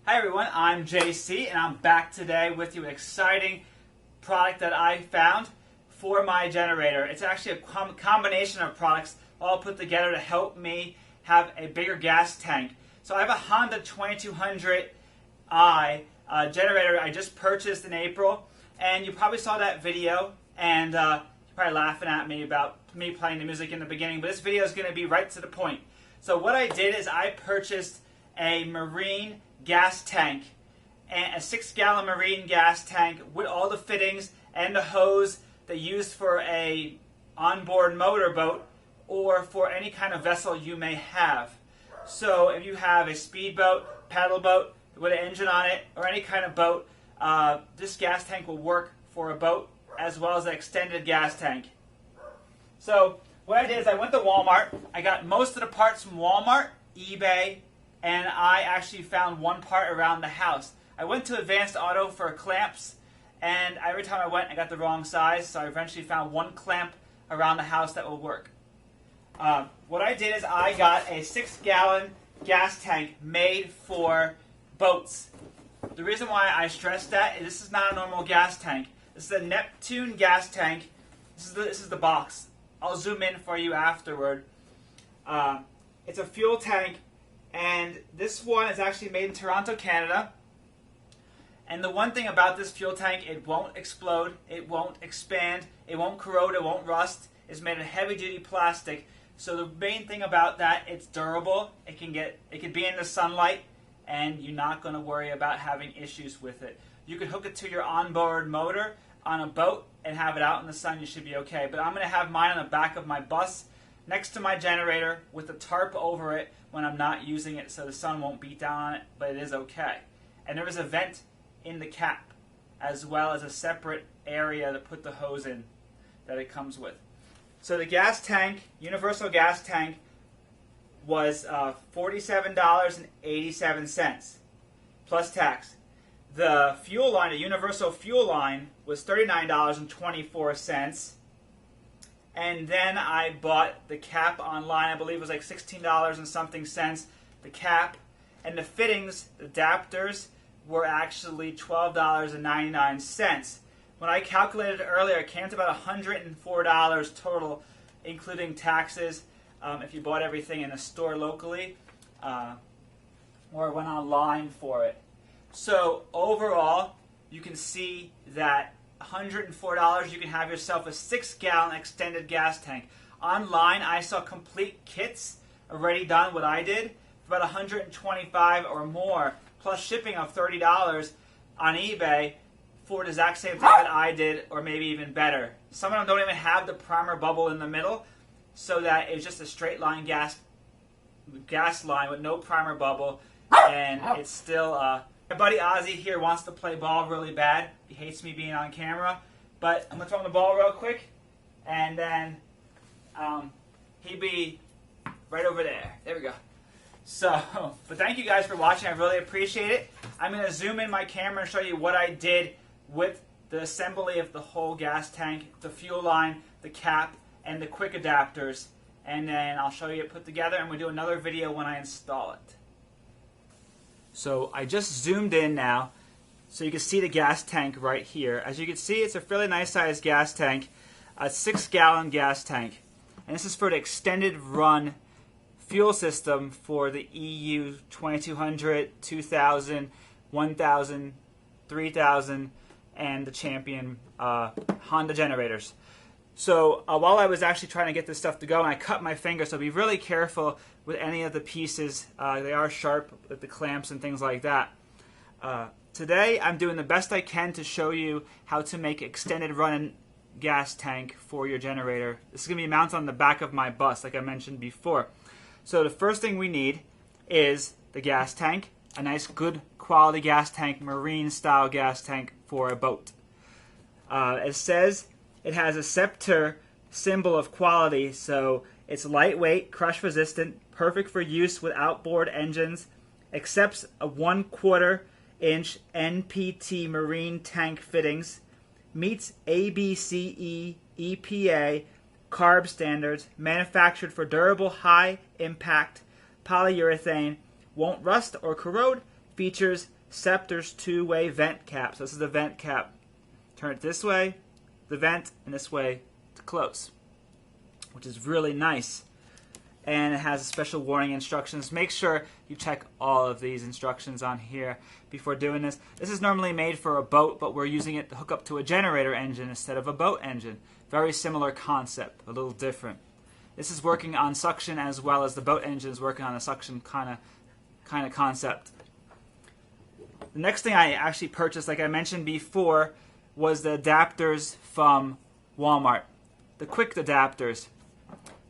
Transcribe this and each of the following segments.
Hi everyone, I'm JC and I'm back today with you with an exciting product that I found for my generator. It's actually a combination of products all put together to help me have a bigger gas tank. So I have a Honda 2200i generator I just purchased in April, and you probably saw that video and you're probably laughing at me about me playing the music in the beginning, but this video is going to be right to the point. So what I did is I purchased a marine gas tank, and a 6-gallon marine gas tank with all the fittings and the hose that used for a onboard motorboat or for any kind of vessel you may have. So if you have a speedboat, paddle boat with an engine on it, or any kind of boat, this gas tank will work for a boat as well as an extended gas tank. So what I did is I went to Walmart. I got most of the parts from Walmart, eBay, and I actually found one part around the house. I went to Advanced Auto for clamps, and every time I went I got the wrong size, so I eventually found one clamp around the house that will work. What I did is I got a 6-gallon gas tank made for boats. The reason why I stress that is this is not a normal gas tank. This is a Neptune gas tank. This is the box. I'll zoom in for you afterward. It's a fuel tank, and this one is actually made in Toronto, Canada. And the one thing about this fuel tank, it won't explode, it won't expand, it won't corrode, it won't rust. It's made of heavy-duty plastic. So the main thing about that, it's durable. It can be in the sunlight, and you're not going to worry about having issues with it. You can hook it to your onboard motor on a boat and have it out in the sun. You should be okay. But I'm going to have mine on the back of my bus next to my generator with a tarp over it when I'm not using it, so the sun won't beat down on it, but it is okay. And there is a vent in the cap, as well as a separate area to put the hose in that it comes with. So the gas tank, universal gas tank, was $47.87 plus tax. The fuel line, the universal fuel line, was $39.24. And then I bought the cap online. I believe it was like $16 and something cents. The cap and the fittings, the adapters, were actually $12.99. When I calculated it earlier, it came to about $104 total, including taxes, if you bought everything in a store locally or went online for it. So overall, you can see that $104, you can have yourself a 6-gallon extended gas tank. Online, I saw complete kits already done, what I did, for about $125 or more, plus shipping of $30 on eBay for the exact same thing that I did, or maybe even better. Some of them don't even have the primer bubble in the middle, so that it's just a straight line gas line with no primer bubble, and it's still... My buddy Ozzy here wants to play ball really bad. He hates me being on camera, but I'm going to throw him the ball real quick, and then he'd be right over there. There we go. So, but thank you guys for watching. I really appreciate it. I'm going to zoom in my camera and show you what I did with the assembly of the whole gas tank, the fuel line, the cap, and the quick adapters, and then I'll show you it put together, and we'll do another video when I install it. So I just zoomed in now, so you can see the gas tank right here. As you can see, it's a fairly nice sized gas tank, a 6-gallon gas tank. And this is for the extended run fuel system for the EU2200, 2000, 1000, 3000, and the Champion Honda generators. So while I was actually trying to get this stuff to go, and I cut my finger, so be really careful with any of the pieces. They are sharp with the clamps and things like that. Today I'm doing the best I can to show you how to make extended run gas tank for your generator. This is going to be mounted on the back of my bus, like I mentioned before. So the first thing we need is the gas tank, a nice good quality gas tank, marine style gas tank for a boat. It says it has a Scepter symbol of quality, so it's lightweight, crush resistant, perfect for use with outboard engines, accepts a 1/4 inch NPT marine tank fittings, meets ABCE EPA carb standards, manufactured for durable high impact polyurethane, won't rust or corrode, features Scepter's two-way vent cap. So this is the vent cap. Turn it this way, the vent, and this way to close, which is really nice. And it has special warning instructions. Make sure you check all of these instructions on here before doing this. This is normally made for a boat, but we're using it to hook up to a generator engine instead of a boat engine. Very similar concept, a little different. This is working on suction as well as the boat engine is working on a suction kind of concept. The next thing I actually purchased, like I mentioned before, was the adapters from Walmart. The quick adapters.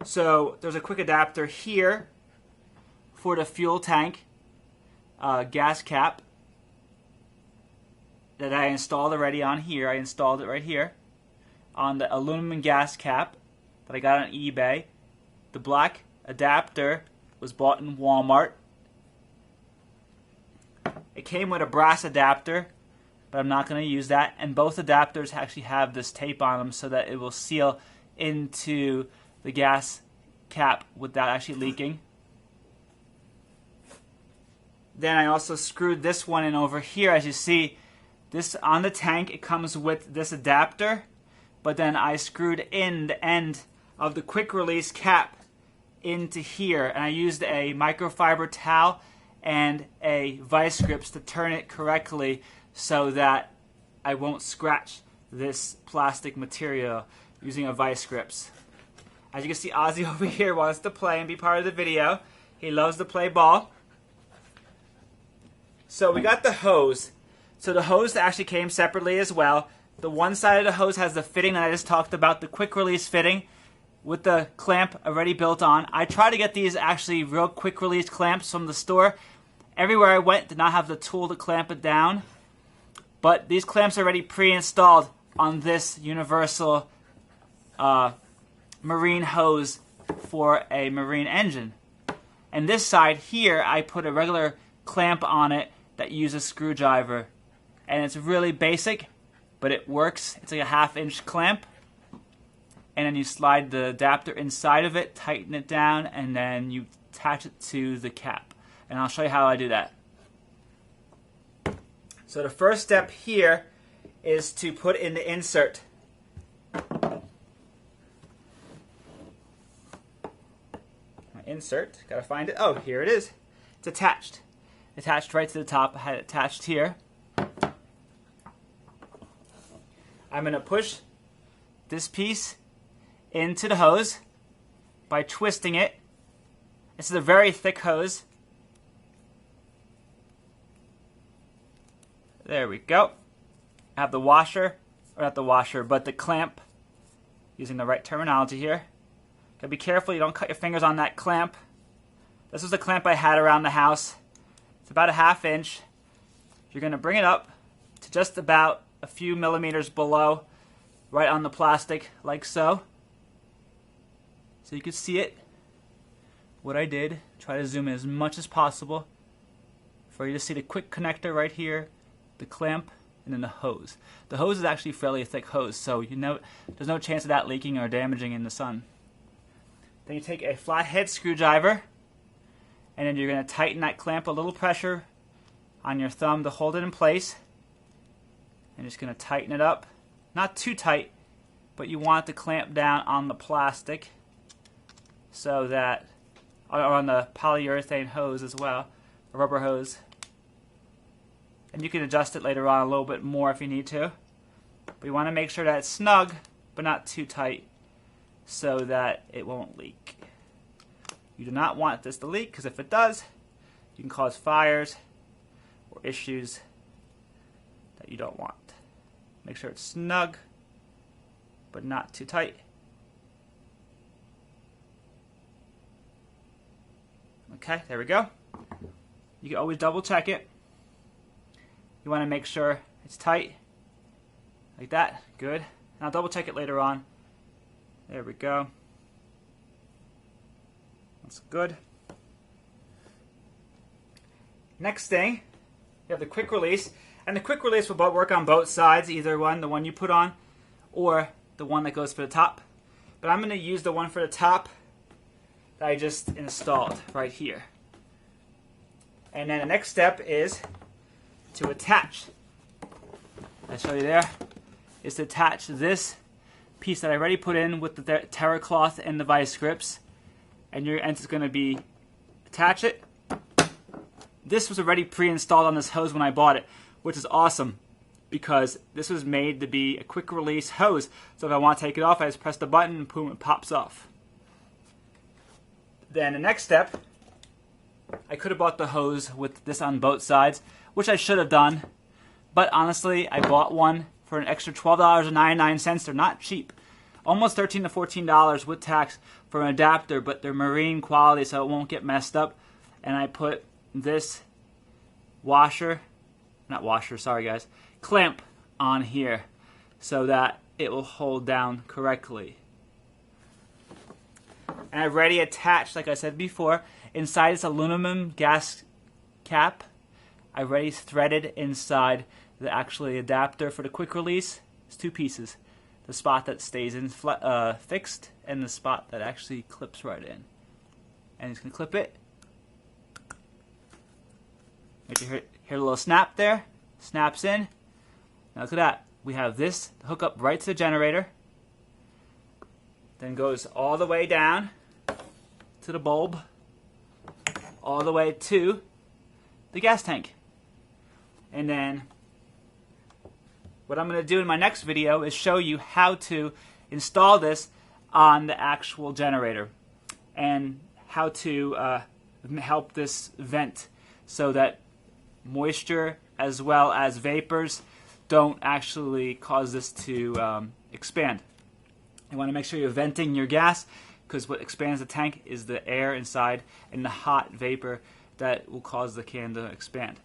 So there's a quick adapter here for the fuel tank gas cap that I installed already on here. I installed it right here on the aluminum gas cap that I got on eBay. The black adapter was bought in Walmart. It came with a brass adapter, but I'm not going to use that. And both adapters actually have this tape on them so that it will seal into the gas cap without actually leaking. Then I also screwed this one in over here. As you see, this on the tank, it comes with this adapter, but then I screwed in the end of the quick release cap into here, and I used a microfiber towel and a vice grips to turn it correctly so that I won't scratch this plastic material using a vice grips. As you can see, Ozzy over here wants to play and be part of the video. He loves to play ball. So we got the hose. So the hose actually came separately as well. The one side of the hose has the fitting that I just talked about, the quick release fitting with the clamp already built on. I try to get these actually real quick release clamps from the store. Everywhere I went did not have the tool to clamp it down. But these clamps are already pre-installed on this universal marine hose for a marine engine. And this side here, I put a regular clamp on it that uses a screwdriver. And it's really basic, but it works. It's like a 1/2 inch clamp. And then you slide the adapter inside of it, tighten it down, and then you attach it to the cap. And I'll show you how I do that. So the first step here is to put in the insert. My insert, gotta find it. Oh, here it is. It's attached. Attached right to the top. I had it attached here. I'm gonna push this piece into the hose by twisting it. This is a very thick hose. There we go. I have the washer, or not the washer, but the clamp, using the right terminology here. Gotta be careful you don't cut your fingers on that clamp. This was the clamp I had around the house. It's about a 1/2 inch. You're gonna bring it up to just about a few millimeters below, right on the plastic, like so. So you can see it. What I did, try to zoom in as much as possible for you to see the quick connector right here, the clamp, and then the hose. The hose is actually a fairly thick hose, so you know there's no chance of that leaking or damaging in the sun. Then you take a flathead screwdriver, and then you're going to tighten that clamp, a little pressure on your thumb to hold it in place. And just going to tighten it up. Not too tight, but you want to clamp down on the plastic so that, or on the polyurethane hose as well, a rubber hose. And you can adjust it later on a little bit more if you need to. But you want to make sure that it's snug, but not too tight, so that it won't leak. You do not want this to leak, because if it does, you can cause fires or issues that you don't want. Make sure it's snug, but not too tight. Okay, there we go. You can always double check it. You want to make sure it's tight, like that. Good. And I'll double check it later on. There we go. That's good. Next thing, you have the quick release. And the quick release will work on both sides, either one, the one you put on, or the one that goes for the top. But I'm going to use the one for the top that I just installed right here. And then the next step is to attach. I show you there. Is to attach this piece that I already put in with the terra cloth and the vice grips. And it's going to be attach it. This was already pre-installed on this hose when I bought it, which is awesome because this was made to be a quick release hose. So if I want to take it off, I just press the button and boom, it pops off. Then the next step, I could have bought the hose with this on both sides, which I should have done. But honestly, I bought one for an extra $12.99. They're not cheap. Almost $13 to $14 with tax for an adapter, but they're marine quality so it won't get messed up. And I put this clamp on here so that it will hold down correctly. And I've already attached, like I said before, inside this aluminum gas cap. I've already threaded inside the actually adapter for the quick release. It's two pieces. The spot that stays in fixed and the spot that actually clips right in. And it's going to clip it. You hear a little snap there. Snaps in. Now look at that. We have this hook up right to the generator. Then goes all the way down to the bulb. All the way to the gas tank. And then what I'm going to do in my next video is show you how to install this on the actual generator. And how to help this vent so that moisture as well as vapors don't actually cause this to expand. You want to make sure you're venting your gas because what expands the tank is the air inside and the hot vapor that will cause the can to expand.